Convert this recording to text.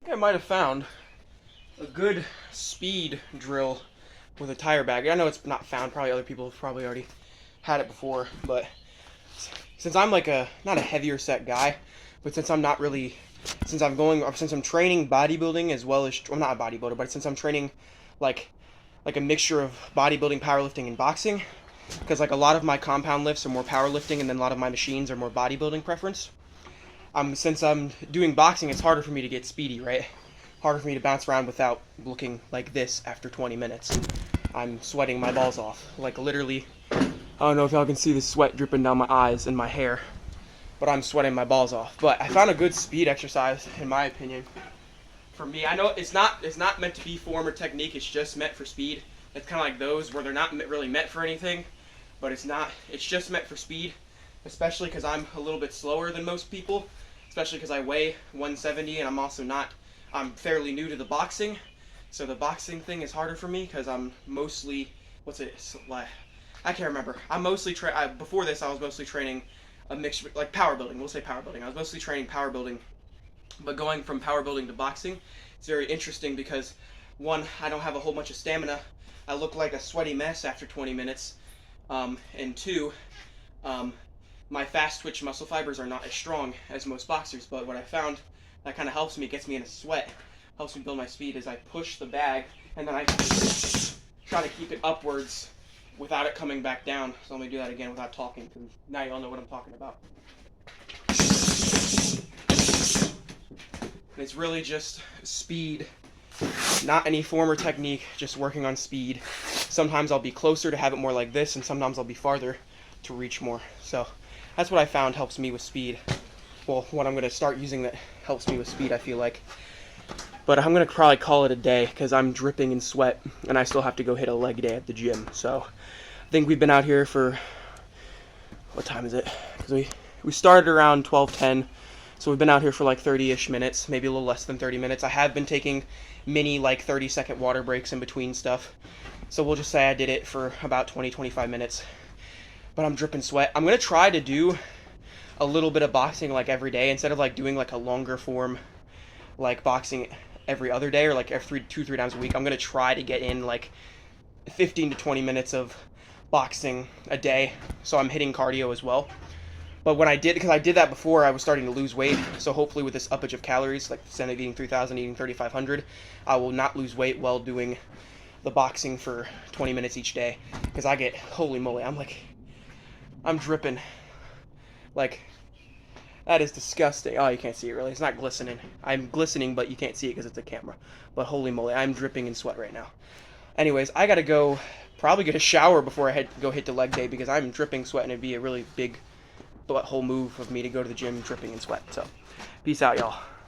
I might have found a good speed drill with a tire bag. I know it's not found. Probably other people have probably already had it before, but since I'm like not a heavier set guy, but since I'm not really, since I'm training bodybuilding as well as, well, not a bodybuilder, but since I'm training like a mixture of bodybuilding, powerlifting, and boxing, because like a lot of my compound lifts are more powerlifting, and then a lot of my machines are more bodybuilding preference. Since I'm doing boxing, it's harder for me to get speedy, right? Harder for me to bounce around without looking like this after 20 minutes. I'm sweating my balls off. Like literally, I don't know if y'all can see the sweat dripping down my eyes and my hair, but I'm sweating my balls off. But I found a good speed exercise, in my opinion. For me, I know it's not meant to be form or technique, it's just meant for speed. It's kind of like those where they're not really meant for anything, but it's just meant for speed, especially because I'm a little bit slower than most people, especially because I weigh 170 and I'm fairly new to the boxing, so the boxing thing is harder for me because I'm mostly, I can't remember. I'm mostly, before this I was mostly training a mixture, like power building, we'll say power building. I was mostly training power building, but going from power building to boxing, it's very interesting because one, I don't have a whole bunch of stamina. I look like a sweaty mess after 20 minutes, and two, my fast twitch muscle fibers are not as strong as most boxers, but what I found that kind of helps me, gets me in a sweat, helps me build my speed, is I push the bag and then I try to keep it upwards without it coming back down. So let me do that again without talking, because now you all know what I'm talking about. And it's really just speed, not any form or technique, just working on speed. Sometimes I'll be closer to have it more like this, and sometimes I'll be farther to reach more. So that's what I found helps me with speed. Well, what I'm going to start using that helps me with speed, I feel like. But I'm going to probably call it a day because I'm dripping in sweat and I still have to go hit a leg day at the gym. So I think we've been out here for, what time is it? Because we started around 12:10. So we've been out here for like 30-ish minutes, maybe a little less than 30 minutes. I have been taking mini like 30-second water breaks in between stuff. So we'll just say I did it for about 20-25 minutes. But I'm dripping sweat. I'm going to try to do a little bit of boxing like every day instead of like doing like a longer form like boxing every other day or like every 2-3 times a week. I'm going to try to get in like 15 to 20 minutes of boxing a day, so I'm hitting cardio as well. But when I did, because I did that before, I was starting to lose weight, so hopefully with this uppage of calories, like instead of eating 3,000, eating 3,500, I will not lose weight while doing the boxing for 20 minutes each day, because I get, holy moly, I'm dripping. Like, that is disgusting. Oh, you can't see it really. It's not glistening. I'm glistening, but you can't see it because it's a camera. But holy moly, I'm dripping in sweat right now. Anyways, I gotta go probably get a shower before I go hit the leg day because I'm dripping sweat and it'd be a really big butthole move of me to go to the gym dripping in sweat. So, peace out, y'all.